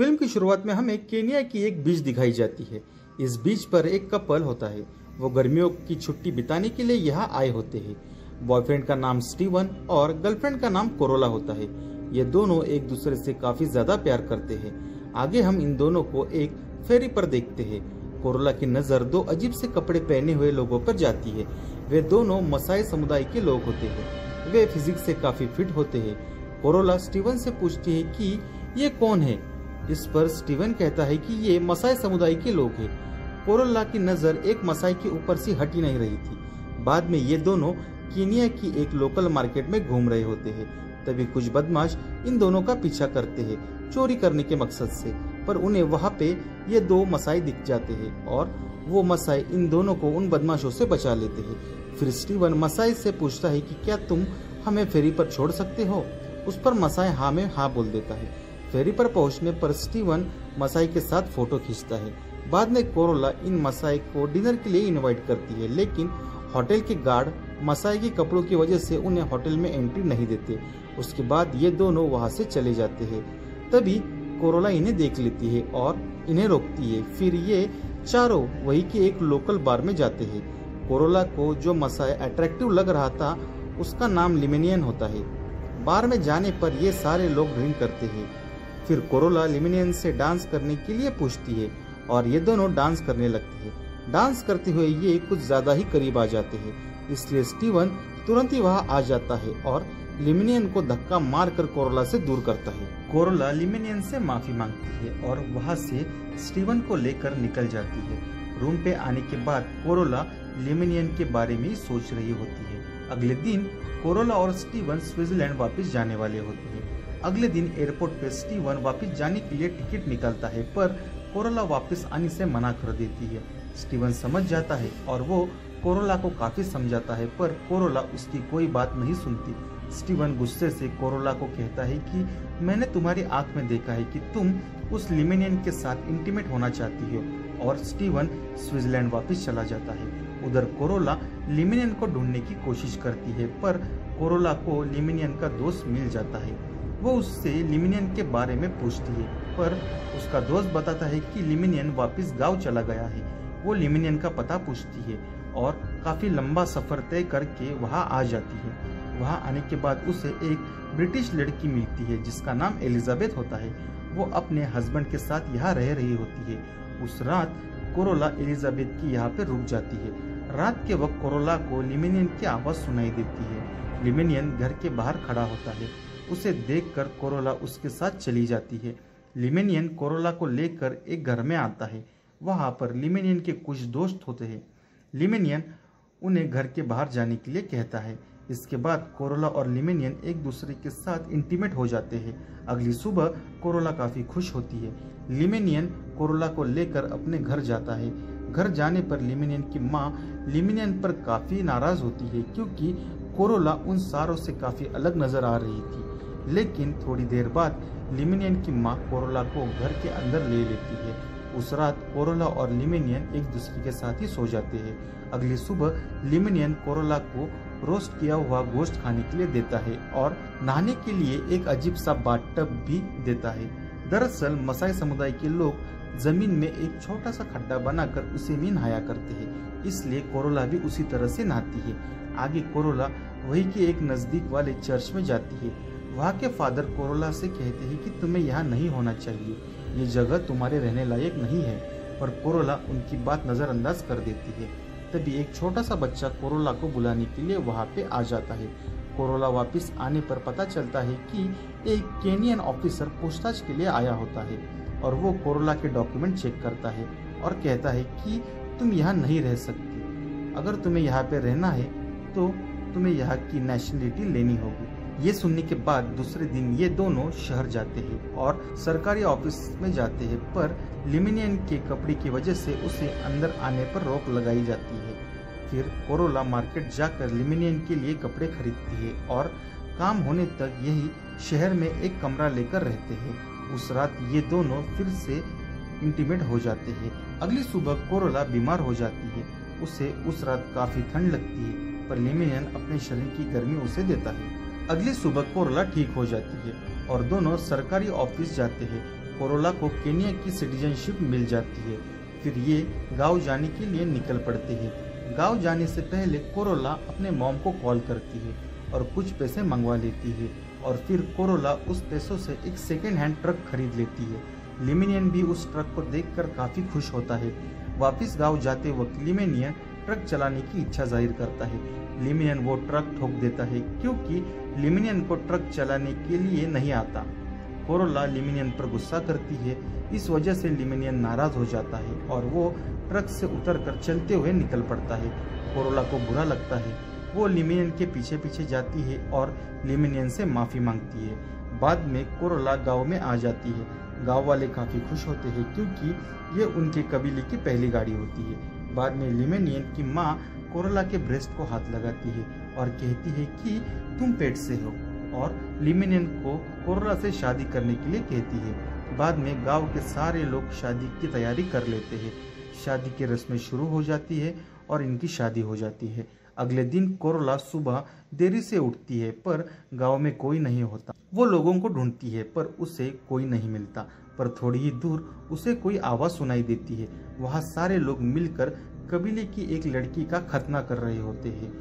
Film की शुरुआत में हमें केनिया की एक बीच दिखाई जाती है। इस बीच पर एक कपल होता है। वो गर्मियों की छुट्टी बिताने के लिए यहाँ आए होते हैं। बॉयफ्रेंड का नाम स्टीवन और गर्लफ्रेंड का नाम कोरोला होता है। ये दोनों एक दूसरे से काफी ज्यादा प्यार करते हैं। आगे हम इन दोनों को एक फेरी पर देखते हैं। कोरोला की नजर दो अजीब से कपड़े पहने हुए लोगों पर जाती है। वे दोनों मसाई समुदाय के लोग होते हैं। वे फिजिक्स से काफी फिट होते हैं। कोरोला स्टीवन से पूछती है कि ये कौन है। इस पर स्टीवन कहता है कि ये मसाई समुदाय के लोग हैं। कोरोला की नजर एक मसाई के ऊपर से हट ही नहीं रही थी। बाद में ये दोनों कीनिया की एक लोकल मार्केट में घूम रहे होते हैं। तभी कुछ बदमाश इन दोनों का पीछा करते हैं चोरी करने के मकसद से, पर उन्हें वहाँ पे ये दो मसाई दिख जाते हैं और वो मसाई इन दोनों को उन बदमाशों से बचा लेते हैं। फिर स्टीवन मसाई से पूछता है कि क्या तुम हमें फेरी पर छोड़ सकते हो। उस पर मसाई हाँ में हाँ बोल देता है। फेरी पर पहुंचने पर स्टीवन मसाई के साथ फोटो खींचता है। बाद में कोरोला इन मसाई को डिनर के लिए इनवाइट करती है, लेकिन होटल के गार्ड मसाई के कपड़ों की वजह से उन्हें होटल में एंट्री नहीं देते। उसके बाद ये दोनों वहां से चले जाते हैं। तभी कोरोला इन्हें देख लेती है और इन्हें रोकती है। फिर ये चारों वही के एक लोकल बार में जाते हैं। कोरोला को जो मसाई अट्रैक्टिव लग रहा था उसका नाम लिमेनियन होता है। बार में जाने पर ये सारे लोग ड्रिंक करते हैं। फिर कोरोला लिमेनियन से डांस करने के लिए पूछती है और ये दोनों डांस करने लगते हैं। डांस करते हुए ये कुछ ज्यादा ही करीब आ जाते हैं, इसलिए स्टीवन तुरंत ही वहां आ जाता है और लिमेनियन को धक्का मारकर कोरोला से दूर करता है। कोरोला लिमेनियन से माफी मांगती है और वहां से स्टीवन को लेकर निकल जाती है। रूम पे आने के बाद कोरोला लिमेनियन के बारे में सोच रही होती है। अगले दिन कोरोला और स्टीवन स्विट्जरलैंड वापस जाने वाले होते हैं। अगले दिन एयरपोर्ट पे स्टीवन वापस जाने के लिए टिकट निकालता है, पर कोरोला वापस आने से मना कर देती है। स्टीवन समझ जाता है और वो कोरोला को काफी समझाता है, पर कोरोला उसकी कोई बात नहीं सुनती। स्टीवन गुस्से से कोरोला को कहता है कि मैंने तुम्हारी आंख में देखा है कि तुम उस लिमेनियन के साथ इंटीमेट होना चाहती हो, और स्टीवन स्विट्जरलैंड वापस चला जाता है। उधर कोरोला लिमेनियन को ढूंढने की कोशिश करती है, पर कोरोला को लिमेनियन का दोस्त मिल जाता है। वो उससे लिमेनियन के बारे में पूछती है, पर उसका दोस्त बताता है कि लिमेनियन वापस गांव चला गया है। वो लिमेनियन का पता पूछती है और काफी लंबा सफर तय करके वहां आ जाती है। वहां आने के बाद उसे एक ब्रिटिश लड़की मिलती है जिसका नाम एलिजाबेथ होता है। वो अपने हस्बैंड के साथ यहाँ रह रही होती है। उस रात कोरोला एलिजाबेथ की यहाँ पे रुक जाती है। रात के वक्त कोरोला को लिमेनियन की आवाज सुनाई देती है। लिमेनियन घर के बाहर खड़ा होता है। उसे देखकर कोरोला उसके साथ चली जाती है। लिमेनियन कोरोला को लेकर एक घर में आता है। वहां पर लिमेनियन के कुछ दोस्त होते हैं। लिमेनियन उन्हें घर के बाहर जाने के लिए कहता है। इसके बाद कोरोला और लिमेनियन एक दूसरे के साथ इंटीमेट हो जाते हैं। अगली सुबह कोरोला काफी खुश होती है। लिमेनियन कोरोला को लेकर अपने घर जाता है। घर जाने पर लिमेनियन की माँ लिमेनियन पर काफी नाराज होती है, क्योंकि कोरोला उन सारों से काफी अलग नजर आ रही थी। लेकिन थोड़ी देर बाद लिमेनियन की माँ कोरोला को घर के अंदर ले लेती है। उस रात कोरोला और लिमेनियन एक दूसरे के साथ ही सो जाते हैं। अगली सुबह लिमेनियन कोरोला को रोस्ट किया हुआ गोश्त खाने के लिए देता है और नहाने के लिए एक अजीब सा बाथटब भी देता है। दरअसल मसाई समुदाय के लोग जमीन में एक छोटा सा खड्डा बनाकर उसी में नहाया करते हैं, इसलिए कोरोला भी उसी तरह से नहाती है। आगे कोरोला वही के एक नजदीक वाले चर्च में जाती है। वहाँ के फादर कोरोला से कहते हैं कि तुम्हें यहाँ नहीं होना चाहिए, ये जगह तुम्हारे रहने लायक नहीं है, पर कोरोला उनकी बात नजरअंदाज कर देती है। तभी एक छोटा सा बच्चा कोरोला को बुलाने के लिए वहाँ पे आ जाता है। कोरोला वापस आने पर पता चलता है कि एक केनियन ऑफिसर पूछताछ के लिए आया होता है और वो कोरोला के डॉक्यूमेंट चेक करता है और कहता है कि तुम यहाँ नहीं रह सकती। अगर तुम्हें यहाँ पे रहना है तो तुम्हें यहाँ की नेशनलिटी लेनी होगी। ये सुनने के बाद दूसरे दिन ये दोनों शहर जाते हैं और सरकारी ऑफिस में जाते हैं, पर लिमेनियन के कपड़े की वजह से उसे अंदर आने पर रोक लगाई जाती है। फिर कोरोला मार्केट जाकर लिमेनियन के लिए कपड़े खरीदती है और काम होने तक यही शहर में एक कमरा लेकर रहते हैं। उस रात ये दोनों फिर से इंटीमेट हो जाते हैं। अगली सुबह कोरोला बीमार हो जाती है। उसे उस रात काफी ठंड लगती है, पर लिमेनियन अपने शरीर की गर्मी उसे देता है। अगली सुबह कोरोला ठीक हो जाती है और दोनों सरकारी ऑफिस जाते हैं। कोरोला को केनिया की सिटीजनशिप मिल जाती है। फिर ये गांव जाने के लिए निकल पड़ते हैं। गांव जाने से पहले कोरोला अपने मॉम को कॉल करती है और कुछ पैसे मंगवा लेती है और फिर कोरोला उस पैसों से एक सेकेंड हैंड ट्रक खरीद लेती है। लिमिनियन भी उस ट्रक को देखकर काफी खुश होता है। वापिस गांव जाते वक्त लिमिनियन ट्रक चलाने की इच्छा जाहिर करता है। लिमिनियन वो ट्रक ठोक देता है क्योंकि लिमिनियन को ट्रक चलाने के लिए नहीं आता। कोरोला लिमिनियन पर गुस्सा करती है। इस वजह से लिमिनियन नाराज हो जाता है और वो ट्रक से उतरकर चलते हुए निकल पड़ता है। कोरोला को बुरा लगता है। वो लिमिनियन के पीछे पीछे जाती है और लिमिनियन से माफी मांगती है। बाद में कोरोला गांव में आ जाती है। गांव वाले काफी खुश होते हैं क्योंकि ये उनके कबीले की पहली गाड़ी होती है। बाद में लिमिनियन की माँ कोरोला के ब्रेस्ट को हाथ लगाती है और कहती है कि तुम पेट से हो और लिमिनियन को कोरोला से शादी करने के लिए कहती है। बाद में गांव के सारे लोग शादी की तैयारी कर लेते हैं। शादी की रस्में शुरू हो जाती है और इनकी शादी हो जाती है। अगले दिन कोरोला सुबह देरी से उठती है पर गांव में कोई नहीं होता। वो लोगों को ढूंढती है पर उसे कोई नहीं मिलता। पर थोड़ी ही दूर उसे कोई आवाज सुनाई देती है। वहाँ सारे लोग मिलकर कबीले की एक लड़की का खतना कर रहे होते हैं।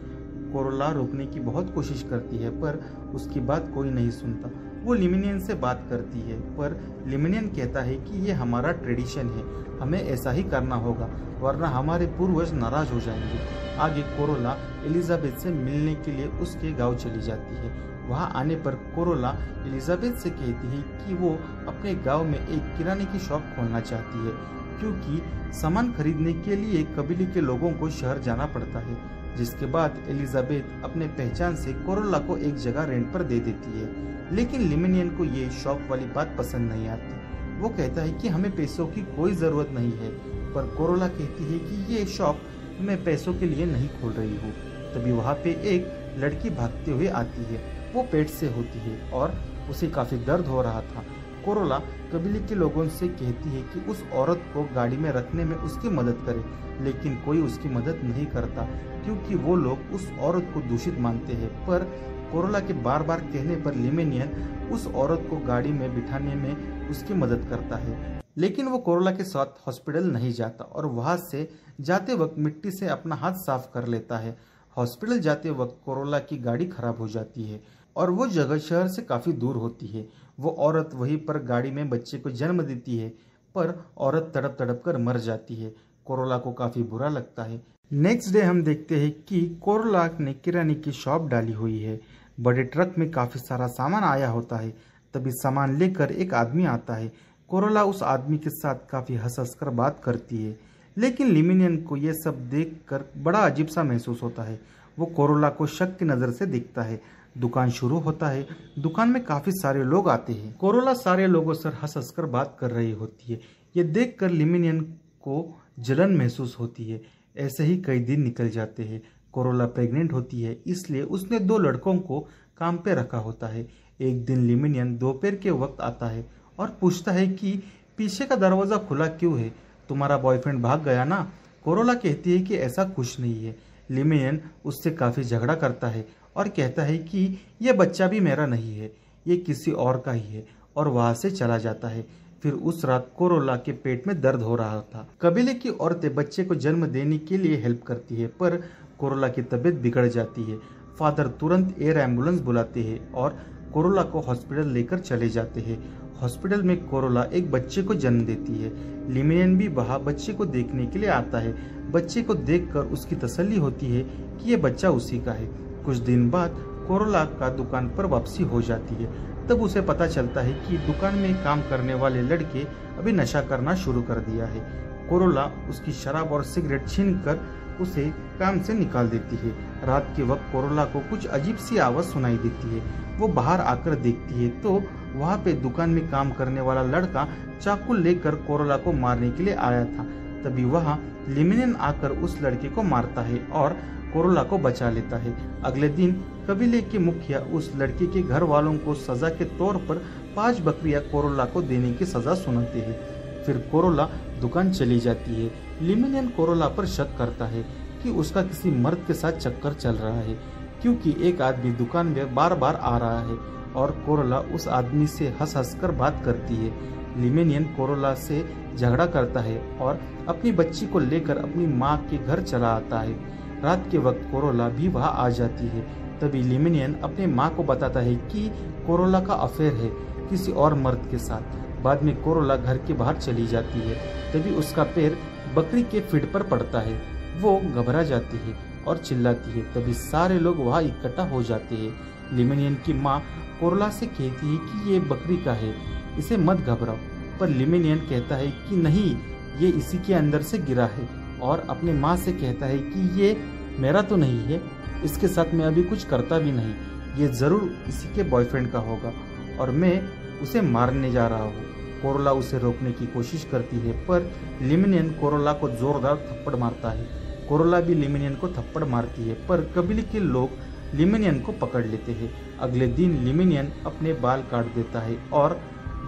कोरोला रोकने की बहुत कोशिश करती है पर उसकी बात कोई नहीं सुनता। वो लिमिनियन से बात करती है पर लिमिनियन कहता है कि ये हमारा ट्रेडिशन है, हमें ऐसा ही करना होगा वरना हमारे पूर्वज नाराज हो जाएंगे। आगे कोरोला एलिजाबेथ से मिलने के लिए उसके गांव चली जाती है। वहां आने पर कोरोला एलिजाबेथ से कहती है कि वो अपने गांव में एक किराने की शॉप खोलना चाहती है क्योंकि सामान खरीदने के लिए कबीले के लोगों को शहर जाना पड़ता है। जिसके बाद एलिजाबेथ अपने पहचान से कोरोला को एक जगह रेंट पर दे देती है। लेकिन लिमिनियन को ये शॉप वाली बात पसंद नहीं आती। वो कहता है कि हमें पैसों की कोई जरूरत नहीं है पर कोरोला कहती है कि ये शॉप मैं पैसों के लिए नहीं खोल रही हूँ। तभी वहाँ पे एक लड़की भागते हुए आती है। वो पेट से होती है और उसे काफी दर्द हो रहा था। कोरोला कबीले के लोगों से कहती है कि उस औरत को गाड़ी में रखने में उसकी मदद करे, लेकिन कोई उसकी मदद नहीं करता क्योंकि वो लोग उस औरत को दूषित मानते हैं। पर कोरोला के बार बार कहने पर लिमिनियन उस औरत को गाड़ी में बिठाने में उसकी मदद करता है। लेकिन वो कोरोला के साथ हॉस्पिटल नहीं जाता और वहां से जाते वक्त मिट्टी से अपना हाथ साफ कर लेता है। हॉस्पिटल जाते वक्त कोरोला की गाड़ी खराब हो जाती है और वो जगह शहर से काफी दूर होती है। वो औरत वहीं पर गाड़ी में बच्चे को जन्म देती है पर औरत तड़प तड़प कर मर जाती है। कोरोला को काफी बुरा लगता है। नेक्स्ट डे हम देखते हैं कि कोरोला ने किराने की शॉप डाली हुई है। बड़े ट्रक में काफी सारा सामान आया होता है। तभी सामान लेकर एक आदमी आता है। कोरोला उस आदमी के साथ काफी हंस कर बात करती है, लेकिन लिमिनियन को यह सब देखकर बड़ा अजीब सा महसूस होता है। वो कोरोला को शक की नजर से देखता है। दुकान शुरू होता है। दुकान में काफी सारे लोग आते हैं। कोरोला सारे लोगों से हंस कर बात कर रही होती है। ये देखकर लिमिनियन को जलन महसूस होती है। ऐसे ही कई दिन निकल जाते हैं। कोरोला प्रेग्नेंट होती है, इसलिए उसने 2 लड़कों को काम पे रखा होता है। एक दिन लिमिनियन दोपहर के वक्त आता है और पूछता है कि पीछे का दरवाजा खुला क्यों है, तुम्हारा बॉयफ्रेंड भाग गया ना। कोरोला कहती है कि ऐसा कुछ नहीं है। लिमिनियन उससे काफी झगड़ा करता है और कहता है कि यह बच्चा भी मेरा नहीं है, ये किसी और का ही है, और वहां से चला जाता है। फिर उस रात कोरोला के पेट में दर्द हो रहा था। कबीले की औरतें बच्चे को जन्म देने के लिए हेल्प करती है पर कोरोला की तबीयत बिगड़ जाती है। फादर तुरंत एयर एम्बुलेंस बुलाते हैं और कोरोला को हॉस्पिटल लेकर चले जाते हैं। हॉस्पिटल में कोरोला एक बच्चे को जन्म देती है। लिमिनियन भी वहाँ बच्चे को देखने के लिए आता है। बच्चे को देखकर उसकी तसल्ली होती है कि ये बच्चा उसी का है। कुछ दिन बाद कोरोला का दुकान पर वापसी हो जाती है। तब उसे पता चलता है कि दुकान में काम करने वाले लड़के अभी नशा करना शुरू कर दिया है। कोरोला उसकी शराब और सिगरेट छीनकर उसे काम से निकाल देती है। रात के वक्त कोरोला को कुछ अजीब सी आवाज सुनाई देती है। वो बाहर आकर देखती है तो वहाँ पे दुकान में काम करने वाला लड़का चाकू लेकर कोरोला को मारने के लिए आया था। तभी वहाँ लिमिनियन आकर उस लड़के को मारता है और कोरोला को बचा लेता है। अगले दिन कबीले के मुखिया उस लड़के के घर वालों को सजा के तौर पर 5 बकरियां कोरोला को देने की सजा सुनाते हैं। फिर कोरोला दुकान चली जाती है। लिमिनियन कोरोला पर शक करता है कि उसका किसी मर्द के साथ चक्कर चल रहा है क्योंकि एक आदमी दुकान में बार बार आ रहा है और कोरोला उस आदमी से हंस कर बात करती है। लिमेनियन कोरोला से झगड़ा करता है और अपनी बच्ची को लेकर अपनी माँ के घर चला आता है। रात के वक्त कोरोला भी वहाँ आ जाती है। तभी लिमेनियन अपने माँ को बताता है कि कोरोला का अफेयर है किसी और मर्द के साथ। बाद में कोरोला घर के बाहर चली जाती है। तभी उसका पैर बकरी के फीड पर पड़ता है। वो घबरा जाती है और चिल्लाती है। तभी सारे लोग वहाँ इकट्ठा हो जाते हैं। लिमेनियन की माँ कोरोला से कहती है कि ये बकरी का है, इसे मत घबराओ। पर लिमेनियन कहता है कि नहीं, ये इसी के अंदर से गिरा है, और अपने माँ से कहता है कि ये मेरा तो नहीं है, इसके साथ मैं अभी कुछ करता भी नहीं, ये जरूर इसी के बॉयफ्रेंड का होगा और मैं उसे मारने जा रहा हूँ। कोरोला उसे रोकने की कोशिश करती है, पर लिमेनियन कोरोला को जोरदार थप्पड़ मारता है। कोरोला भी लिमेनियन को थप्पड़ मारती है, पर कबीले के लोग लिमेनियन को पकड़ लेते हैं। अगले दिन लिमेनियन अपने बाल काट देता है और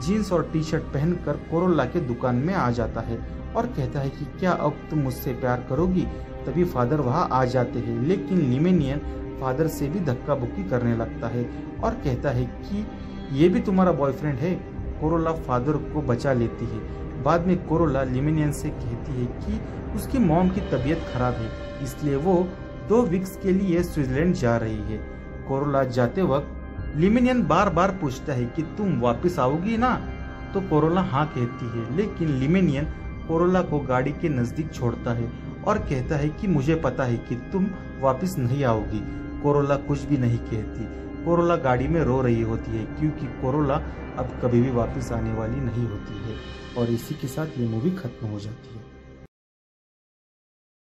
जीन्स और टी शर्ट पहनकर कोरोला के दुकान में आ जाता है और कहता है कि क्या अब तुम मुझसे प्यार करोगी। तभी फादर वहाँ आ जाते हैं, लेकिन लिमेनियन फादर से भी धक्का बुक्की करने लगता है और कहता है कि ये भी तुम्हारा बॉयफ्रेंड है। कोरोला फादर को बचा लेती है। बाद में कोरोला लिमेनियन से कहती है कि उसकी मॉम की तबीयत खराब है, इसलिए वो 2 वीक्स के लिए स्विट्जरलैंड जा रही है। कोरोला जाते वक्त लिमेनियन बार बार पूछता है कि तुम वापस आओगी ना, तो कोरोला हाँ कहती है, लेकिन लिमेनियन कोरोला को गाड़ी के नजदीक छोड़ता है और कहता है कि मुझे पता है कि तुम वापस नहीं आओगी। कोरोला कुछ भी नहीं कहती। कोरोला गाड़ी में रो रही होती है क्योंकि कोरोला अब कभी भी वापस आने वाली नहीं होती है। और इसी के साथ ये मूवी खत्म हो जाती है।